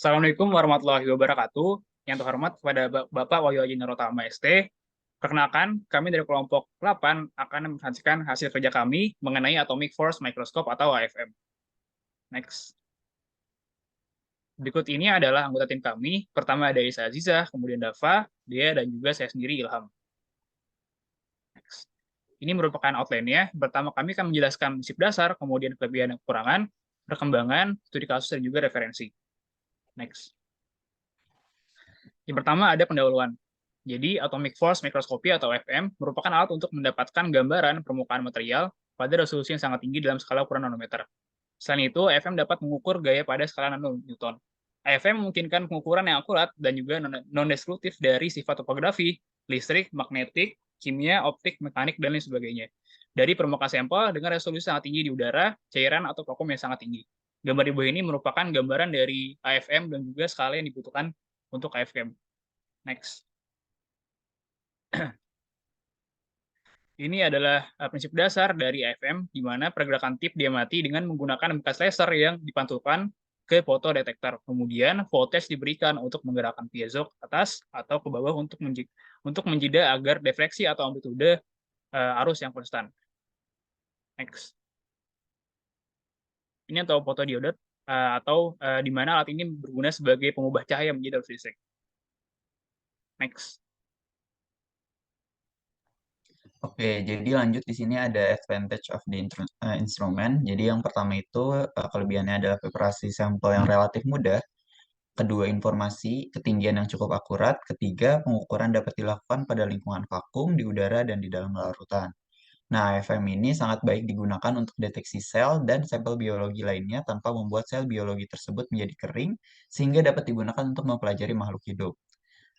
Assalamualaikum warahmatullahi wabarakatuh. Yang terhormat kepada Bapak Wahyu Haji Nurotama ST. Perkenalkan, kami dari kelompok 8 akan mempresentasikan hasil kerja kami mengenai Atomic Force Microscope atau AFM. Next. Berikut ini adalah anggota tim kami. Pertama ada Isa Aziza, kemudian Dava, Dea, dan juga saya sendiri Ilham. Next. Ini merupakan outline-nya. Pertama kami akan menjelaskan prinsip dasar, kemudian kelebihan dan kekurangan, perkembangan, studi kasus, dan juga referensi. Next. Yang pertama ada pendahuluan. Jadi, Atomic Force Microscopy atau AFM merupakan alat untuk mendapatkan gambaran permukaan material pada resolusi yang sangat tinggi dalam skala ukuran nanometer. Selain itu, AFM dapat mengukur gaya pada skala nanonewton. AFM memungkinkan pengukuran yang akurat dan juga non-destruktif dari sifat topografi, listrik, magnetik, kimia, optik, mekanik, dan lain sebagainya. Dari permukaan sampel dengan resolusi sangat tinggi di udara, cairan, atau vakum yang sangat tinggi. Gambar di bawah ini merupakan gambaran dari AFM dan juga skala yang dibutuhkan untuk AFM. Next. Ini adalah prinsip dasar dari AFM, di mana pergerakan tip diamati dengan menggunakan bekas laser yang dipantulkan ke fotodetektor. Kemudian, voltage diberikan untuk menggerakkan piezo ke atas atau ke bawah untuk menjeda agar defleksi atau amplitude arus yang konstan. Next. Ini atau fotodiode atau di mana alat ini berguna sebagai pengubah cahaya menjadi arus listrik. Next. Oke, jadi lanjut di sini ada advantage of the instrument. Jadi yang pertama itu kelebihannya adalah preparasi sampel yang relatif mudah. Kedua, informasi ketinggian yang cukup akurat. Ketiga, pengukuran dapat dilakukan pada lingkungan vakum, di udara, dan di dalam larutan. Nah, AFM ini sangat baik digunakan untuk deteksi sel dan sampel biologi lainnya tanpa membuat sel biologi tersebut menjadi kering, sehingga dapat digunakan untuk mempelajari makhluk hidup.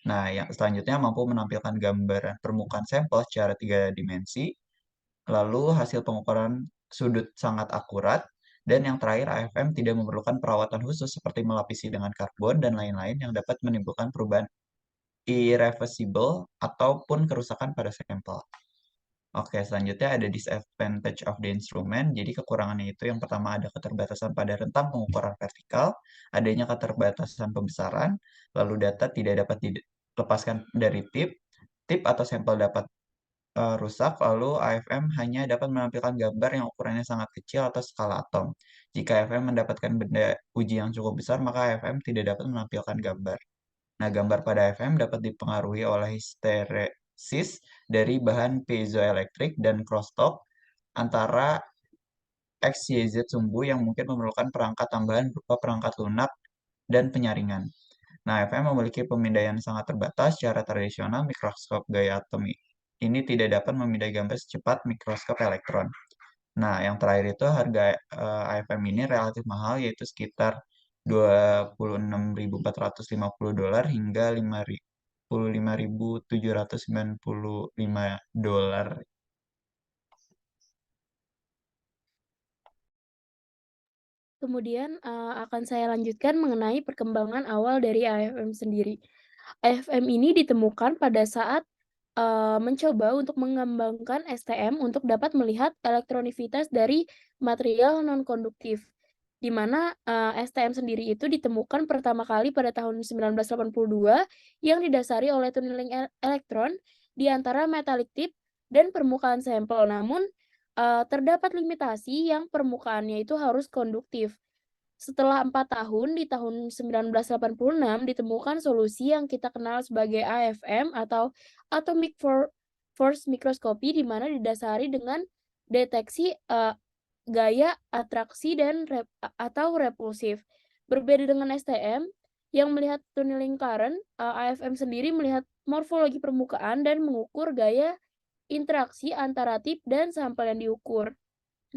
Nah, yang selanjutnya mampu menampilkan gambaran permukaan sampel secara 3 dimensi, lalu hasil pengukuran sudut sangat akurat, dan yang terakhir AFM tidak memerlukan perawatan khusus seperti melapisi dengan karbon dan lain-lain yang dapat menimbulkan perubahan irreversible ataupun kerusakan pada sampel. Oke, selanjutnya ada disadvantage of the instrument. Jadi kekurangannya itu yang pertama ada keterbatasan pada rentang pengukuran vertikal, adanya keterbatasan pembesaran, lalu data tidak dapat dilepaskan dari tip atau sampel dapat rusak, lalu AFM hanya dapat menampilkan gambar yang ukurannya sangat kecil atau skala atom. Jika AFM mendapatkan benda uji yang cukup besar, maka AFM tidak dapat menampilkan gambar. Nah, gambar pada AFM dapat dipengaruhi oleh histeresis dari bahan piezoelektrik dan crosstalk antara X, Y, Z sumbu yang mungkin memerlukan perangkat tambahan berupa perangkat lunak dan penyaringan. Nah, AFM memiliki pemindaian sangat terbatas. Secara tradisional, mikroskop gaya atom ini tidak dapat memindai gambar secepat mikroskop elektron. Nah, yang terakhir itu harga AFM ini relatif mahal, yaitu sekitar $26.450 hingga $55.795. Kemudian akan saya lanjutkan mengenai perkembangan awal dari AFM sendiri. AFM ini ditemukan pada saat mencoba untuk mengembangkan STM untuk dapat melihat elektronivitas dari material non-konduktif, di mana STM sendiri itu ditemukan pertama kali pada tahun 1982 yang didasari oleh tunneling elektron di antara metalik tip dan permukaan sampel. Namun terdapat limitasi yang permukaannya itu harus konduktif. Setelah 4 tahun, di tahun 1986 ditemukan solusi yang kita kenal sebagai AFM atau Atomic Force Microscopy, di mana didasari dengan deteksi gaya atraksi dan atau repulsif. Berbeda dengan STM yang melihat tunneling current, AFM sendiri melihat morfologi permukaan dan mengukur gaya interaksi antara tip dan sampel yang diukur.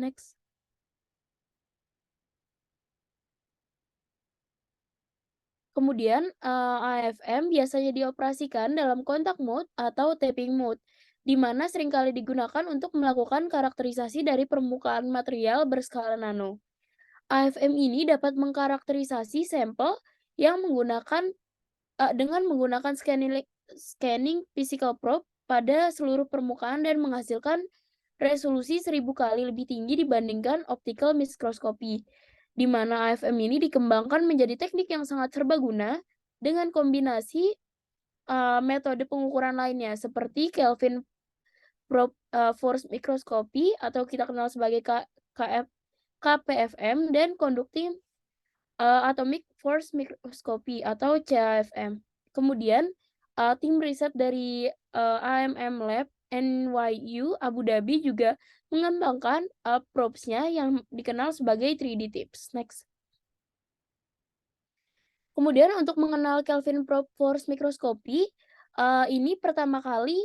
Next. Kemudian, AFM biasanya dioperasikan dalam kontak mode atau tapping mode, di mana seringkali digunakan untuk melakukan karakterisasi dari permukaan material berskala nano. AFM ini dapat mengkarakterisasi sampel yang dengan menggunakan scanning physical probe pada seluruh permukaan dan menghasilkan resolusi 1000 kali lebih tinggi dibandingkan optical microscopy. di mana AFM ini dikembangkan menjadi teknik yang sangat serbaguna dengan kombinasi metode pengukuran lainnya seperti Kelvin Force Microscopy atau kita kenal sebagai KPFM dan Conductive Atomic Force Microscopy atau CAFM. Kemudian tim riset dari AMM Lab NYU Abu Dhabi juga mengembangkan probes-nya yang dikenal sebagai 3D tips. Next. Kemudian untuk mengenal Kelvin Force Microscopy, ini pertama kali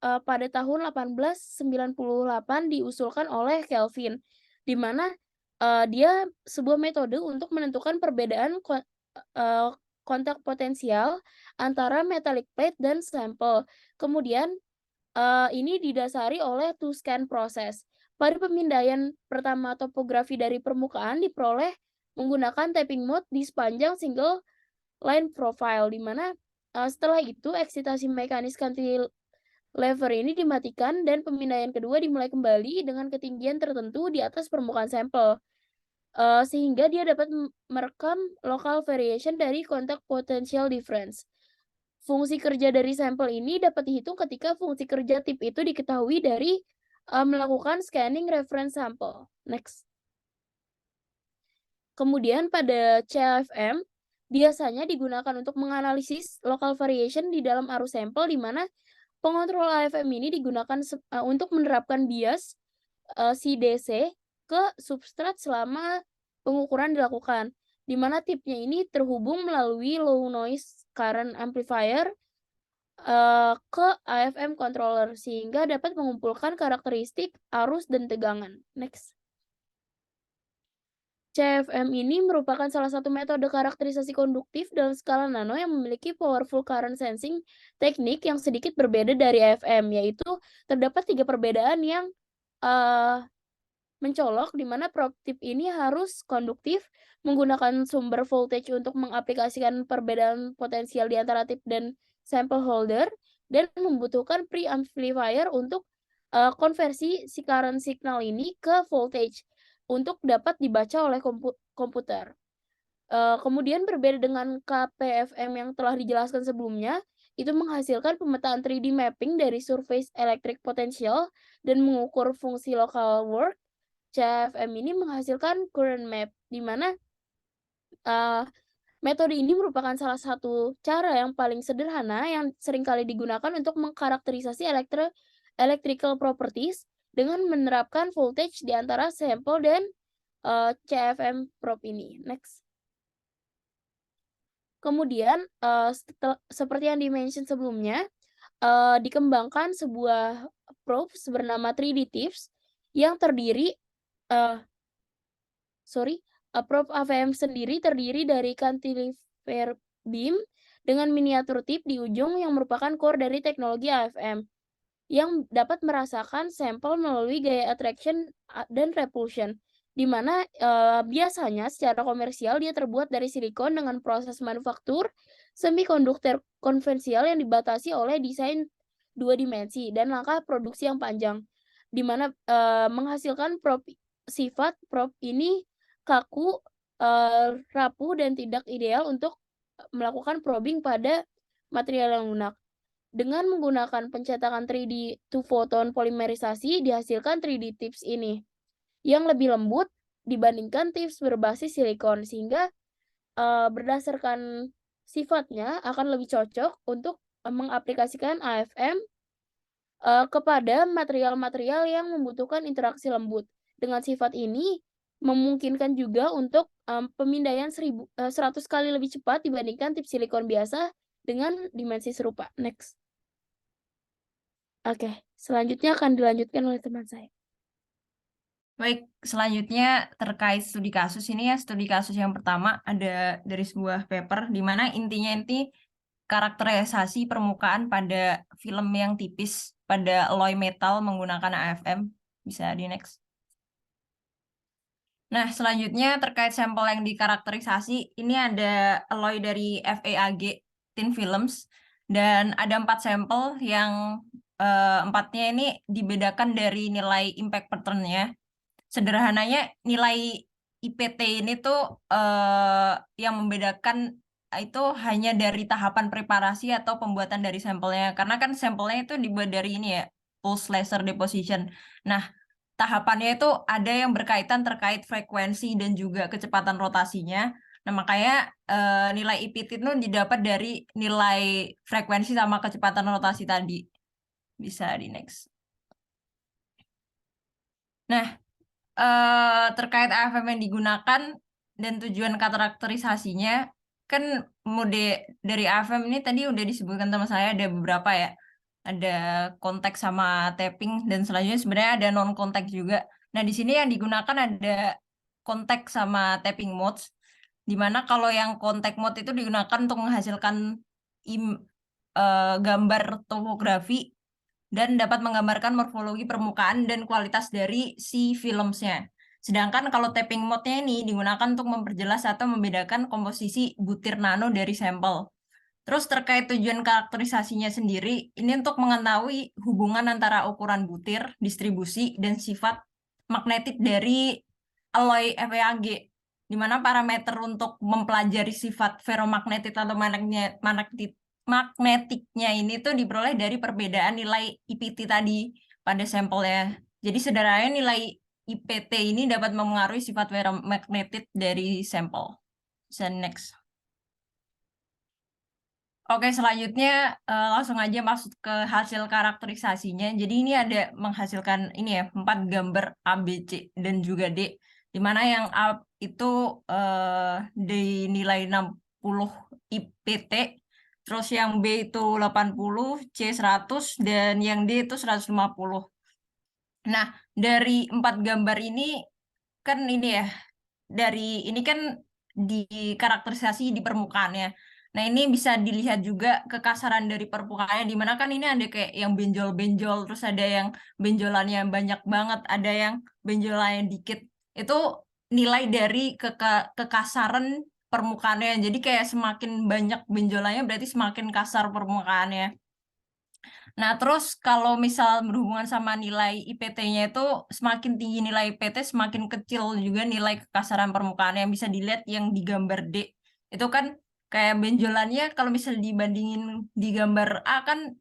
pada tahun 1898 diusulkan oleh Kelvin, di mana dia sebuah metode untuk menentukan perbedaan kontak potensial antara metallic plate dan sampel. Kemudian ini didasari oleh two-scan proses. Pada pemindaian pertama topografi dari permukaan diperoleh menggunakan tapping mode di sepanjang single line profile, di mana setelah itu eksitasi mekanis cantilever ini dimatikan dan pemindaian kedua dimulai kembali dengan ketinggian tertentu di atas permukaan sampel, sehingga dia dapat merekam local variation dari contact potential difference. Fungsi kerja dari sampel ini dapat dihitung ketika fungsi kerja tip itu diketahui dari melakukan scanning reference sample. Next. Kemudian pada CAFM biasanya digunakan untuk menganalisis local variation di dalam arus sampel, di mana pengontrol AFM ini digunakan untuk menerapkan bias CDC ke substrat selama pengukuran dilakukan, di mana tipnya ini terhubung melalui low noise current amplifier ke AFM controller sehingga dapat mengumpulkan karakteristik arus dan tegangan. Next. CFM ini merupakan salah satu metode karakterisasi konduktif dalam skala nano yang memiliki powerful current sensing teknik yang sedikit berbeda dari AFM, yaitu terdapat 3 perbedaan yang mencolok, di mana probe tip ini harus konduktif, menggunakan sumber voltage untuk mengaplikasikan perbedaan potensial di antara tip dan sample holder, dan membutuhkan preamplifier untuk konversi si current signal ini ke voltage untuk dapat dibaca oleh komputer. Kemudian berbeda dengan KPFM yang telah dijelaskan sebelumnya, itu menghasilkan pemetaan 3D mapping dari surface electric potential dan mengukur fungsi local work. CFM ini menghasilkan current map, di mana metode ini merupakan salah satu cara yang paling sederhana yang seringkali digunakan untuk mengkarakterisasi electrical properties dengan menerapkan voltage di antara sampel dan CFM probe ini. Next. Kemudian seperti yang dimention sebelumnya, dikembangkan sebuah probe bernama 3D tips yang terdiri probe AFM sendiri terdiri dari cantilever beam dengan miniatur tip di ujung yang merupakan core dari teknologi AFM yang dapat merasakan sampel melalui gaya attraction dan repulsion, di mana biasanya secara komersial dia terbuat dari silikon dengan proses manufaktur semikonduktor konvensional yang dibatasi oleh desain 2 dimensi dan langkah produksi yang panjang, di mana menghasilkan sifat probe ini kaku, rapuh, dan tidak ideal untuk melakukan probing pada material yang lunak. Dengan menggunakan pencetakan 3D two-photon polimerisasi, dihasilkan 3D tips ini yang lebih lembut dibandingkan tips berbasis silikon, sehingga berdasarkan sifatnya akan lebih cocok untuk mengaplikasikan AFM kepada material-material yang membutuhkan interaksi lembut. Dengan sifat ini memungkinkan juga untuk pemindaian 100 kali lebih cepat dibandingkan tips silikon biasa dengan dimensi serupa. Next. Oke, selanjutnya akan dilanjutkan oleh teman saya. Baik, selanjutnya terkait studi kasus ini ya, studi kasus yang pertama ada dari sebuah paper di mana intinya ini karakterisasi permukaan pada film yang tipis pada alloy metal menggunakan AFM. Bisa di next. Nah, selanjutnya terkait sampel yang dikarakterisasi, ini ada alloy dari FAAG Thin Films dan ada 4 sampel yang 4-nya ini dibedakan dari nilai impact pattern-nya. Sederhananya nilai IPT ini tuh yang membedakan itu hanya dari tahapan preparasi atau pembuatan dari sampelnya. Karena kan sampelnya itu dibuat dari ini ya, pulse laser deposition. Nah, tahapannya itu ada yang berkaitan terkait frekuensi dan juga kecepatan rotasinya. Nah, makanya nilai IPT itu didapat dari nilai frekuensi sama kecepatan rotasi tadi. Bisa di next. Nah, terkait AFM yang digunakan dan tujuan karakterisasinya, kan mode dari AFM ini tadi udah disebutkan sama saya ada beberapa ya. Ada konteks sama tapping, dan selanjutnya sebenarnya ada non konteks juga. Nah, di sini yang digunakan ada konteks sama tapping modes, dimana kalau yang kontak mode itu digunakan untuk menghasilkan gambar topografi dan dapat menggambarkan morfologi permukaan dan kualitas dari si filmsnya. Sedangkan kalau tapping mode-nya ini digunakan untuk memperjelas atau membedakan komposisi butir nano dari sampel. Terus terkait tujuan karakterisasinya sendiri, ini untuk mengetahui hubungan antara ukuran butir, distribusi, dan sifat magnetik dari alloy FeAg, di mana parameter untuk mempelajari sifat ferromagnetit atau magnetiknya ini tuh diperoleh dari perbedaan nilai IPT tadi pada sampelnya. Jadi sederhananya nilai IPT ini dapat mempengaruhi sifat ferromagnetit dari sampel. Bisa next. Oke, selanjutnya langsung aja masuk ke hasil karakterisasinya. Jadi ini ada menghasilkan ini ya, 4 gambar A, B, C, dan juga D. Di mana yang A itu dinilai 60 IPT, terus yang B itu 80, C 100, dan yang D itu 150. Nah, dari 4 gambar ini kan ini ya, dari ini kan dikarakterisasi di permukaannya. Nah, ini bisa dilihat juga kekasaran dari permukaannya, di mana kan ini ada kayak yang benjol-benjol, terus ada yang benjolannya banyak banget, ada yang benjolannya dikit. Itu nilai dari kekasaran permukaannya. Jadi kayak semakin banyak benjolannya berarti semakin kasar permukaannya. Nah, terus kalau misal berhubungan sama nilai IPT-nya itu semakin tinggi nilai IPT, semakin kecil juga nilai kekasaran permukaan yang bisa dilihat yang di gambar D. Itu kan kayak benjolannya kalau misal dibandingin di gambar A kan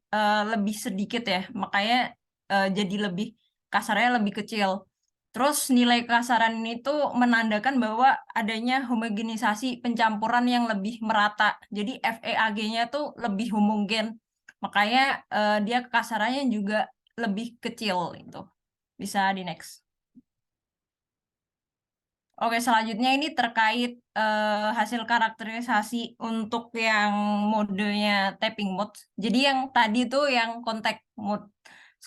lebih sedikit ya, makanya jadi lebih kasarnya lebih kecil. Terus nilai kekasaran ini tuh menandakan bahwa adanya homogenisasi pencampuran yang lebih merata. Jadi FeAg-nya tuh lebih homogen. Makanya dia kekasarannya juga lebih kecil itu. Bisa di next. Oke, selanjutnya ini terkait hasil karakterisasi untuk yang modenya tapping mode. Jadi yang tadi tuh yang contact mode.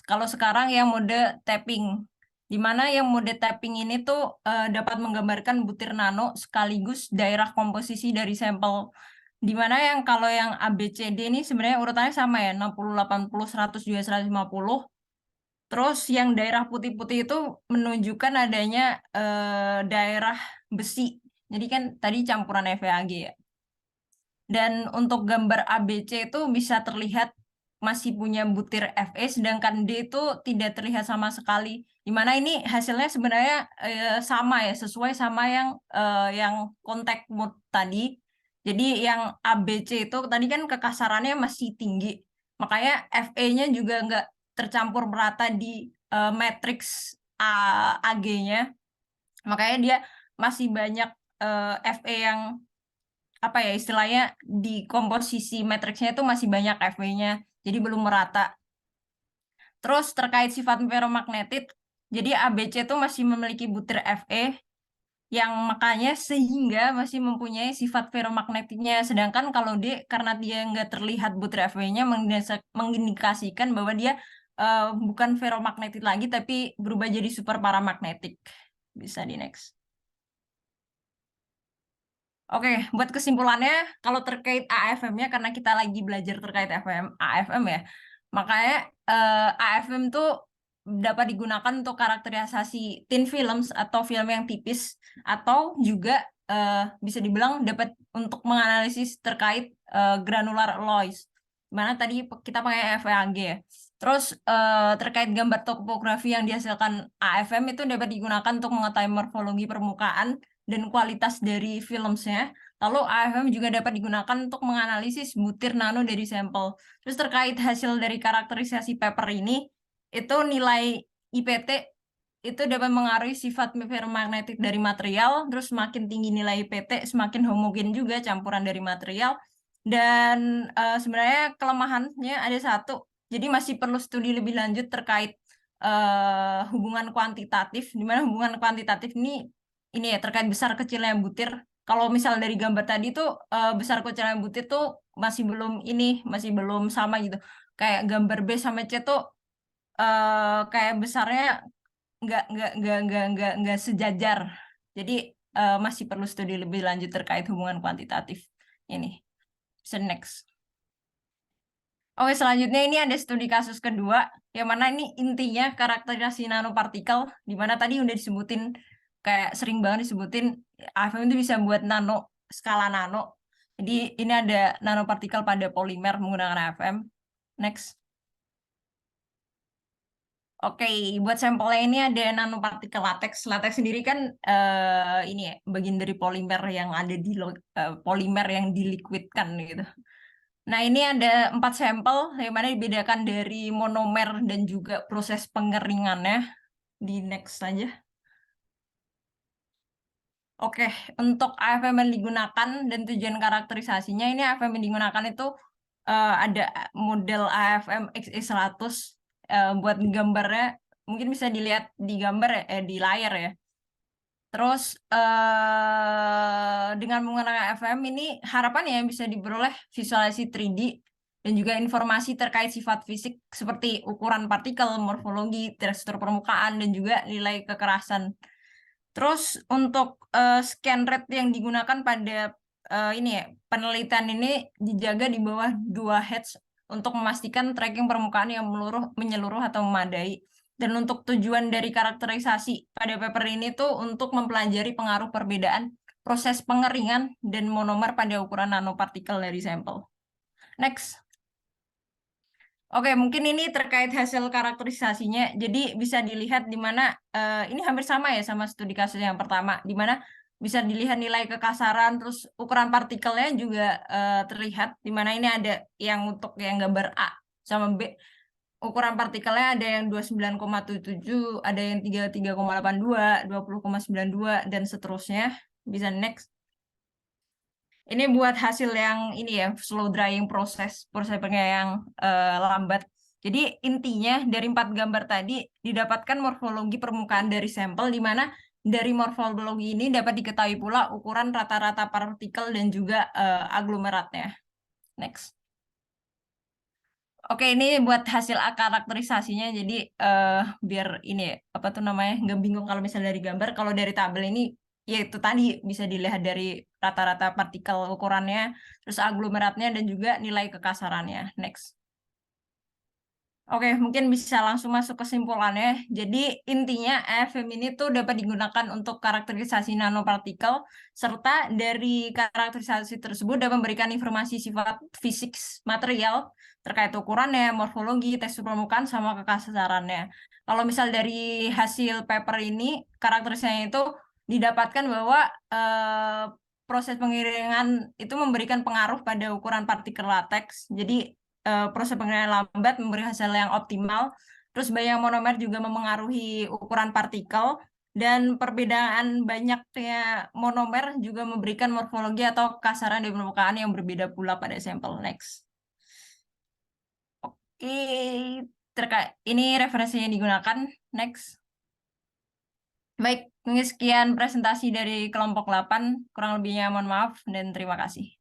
Kalau sekarang yang mode tapping. Di mana yang mode tapping ini tuh dapat menggambarkan butir nano sekaligus daerah komposisi dari sampel. Di mana yang kalau yang ABCD ini sebenarnya urutannya sama ya, 60, 80, 100, juga 150. Terus yang daerah putih-putih itu menunjukkan adanya daerah besi. Jadi kan tadi campuran FeAg ya. Dan untuk gambar ABC itu bisa terlihat masih punya butir Fe, sedangkan D itu tidak terlihat sama sekali. Dimana ini hasilnya sebenarnya sama ya, sesuai sama yang contact mode tadi. Jadi yang ABC itu tadi kan kekasarannya masih tinggi, makanya Fe-nya juga nggak tercampur merata di matriks Ag-nya. Makanya dia masih banyak Fe yang apa ya istilahnya di komposisi matriksnya itu masih banyak Fe-nya, jadi belum merata. Terus terkait sifat ferromagnetit, jadi ABC itu masih memiliki butir Fe yang makanya sehingga masih mempunyai sifat ferromagnetiknya. Sedangkan kalau D karena dia nggak terlihat butir Fe-nya mengindikasikan bahwa dia bukan ferromagnetit lagi tapi berubah jadi super paramagnetik. Bisa di next. Oke, buat kesimpulannya, kalau terkait AFM-nya, karena kita lagi belajar terkait AFM ya, makanya AFM tuh dapat digunakan untuk karakterisasi thin films atau film yang tipis, atau juga bisa dibilang dapat untuk menganalisis terkait granular alloys, mana tadi kita pakai FeAg ya. Terus terkait gambar topografi yang dihasilkan AFM itu dapat digunakan untuk mengetahui morfologi permukaan dan kualitas dari filmnya. Lalu AFM juga dapat digunakan untuk menganalisis butir nano dari sampel. Terus terkait hasil dari karakterisasi paper ini, itu nilai IPT itu dapat mengaruhi sifat ferromagnetik dari material, terus semakin tinggi nilai IPT, semakin homogen juga campuran dari material. Dan sebenarnya kelemahannya ada satu, jadi masih perlu studi lebih lanjut terkait hubungan kuantitatif, di mana hubungan kuantitatif ini ya terkait besar kecilnya butir. Kalau misal dari gambar tadi tuh besar kecilnya butir tuh masih belum sama gitu. Kayak gambar B sama C tuh kayak besarnya nggak sejajar. Jadi masih perlu studi lebih lanjut terkait hubungan kuantitatif ini. So next. Oke, selanjutnya ini ada studi kasus kedua, yang mana ini intinya karakterisasi nanopartikel, di mana tadi udah disebutin, kayak sering banget disebutin, AFM itu bisa buat skala nano. Jadi ini ada nanopartikel pada polimer menggunakan AFM. Next. Oke, buat sampelnya ini ada nanopartikel latex. Latex sendiri kan ini ya, bagian dari polimer yang ada di polimer yang diliquidkan gitu. Nah, ini ada 4 sampel yang mana dibedakan dari monomer dan juga proses pengeringannya. Di next saja. Oke, untuk AFM yang digunakan dan tujuan karakterisasinya, ini AFM yang digunakan itu ada model AFM XE100. Buat gambarnya, mungkin bisa dilihat di gambar di layar ya. Terus dengan menggunakan AFM ini harapannya bisa diperoleh visualisasi 3D dan juga informasi terkait sifat fisik seperti ukuran partikel, morfologi, tekstur permukaan, dan juga nilai kekerasan. Terus untuk scan rate yang digunakan pada penelitian ini dijaga di bawah 2 Hz untuk memastikan tracking permukaan yang menyeluruh atau memadai. Dan untuk tujuan dari karakterisasi pada paper ini tuh untuk mempelajari pengaruh perbedaan proses pengeringan dan monomer pada ukuran nanopartikel dari sampel. Next. Oke, mungkin ini terkait hasil karakterisasinya. Jadi bisa dilihat di mana ini hampir sama ya sama studi kasus yang pertama, di mana bisa dilihat nilai kekasaran, terus ukuran partikelnya juga terlihat, di mana ini ada yang untuk yang gambar A sama B. Ukuran partikelnya ada yang 29,77, ada yang 33,82, 20,92, dan seterusnya. Bisa next. Ini buat hasil yang ini ya, slow drying proses yang lambat. Jadi intinya dari 4 gambar tadi didapatkan morfologi permukaan dari sampel, di mana dari morfologi ini dapat diketahui pula ukuran rata-rata partikel dan juga aglomeratnya. Next. Oke, ini buat hasil karakterisasinya. Jadi biar ini apa tuh namanya nggak bingung kalau misalnya dari gambar. Kalau dari tabel ini ya itu tadi bisa dilihat dari rata-rata partikel ukurannya, terus aglomeratnya dan juga nilai kekasarannya. Next. Oke, mungkin bisa langsung masuk kesimpulannya. Jadi intinya AFM ini tuh dapat digunakan untuk karakterisasi nanopartikel, serta dari karakterisasi tersebut dapat memberikan informasi sifat fisik material terkait ukurannya, morfologi, tekstur permukaan, sama kekasarannya. Kalau misal dari hasil paper ini, karakterisasinya itu didapatkan bahwa proses pengiringan itu memberikan pengaruh pada ukuran partikel lateks. Jadi proses pengiriman lambat memberi hasil yang optimal. Terus banyak monomer juga memengaruhi ukuran partikel, dan perbedaan banyaknya monomer juga memberikan morfologi atau kasaran di permukaan yang berbeda pula pada sampel. Next. Oke, ini referensinya digunakan. Next. Baik, sekian presentasi dari kelompok 8. Kurang lebihnya mohon maaf dan terima kasih.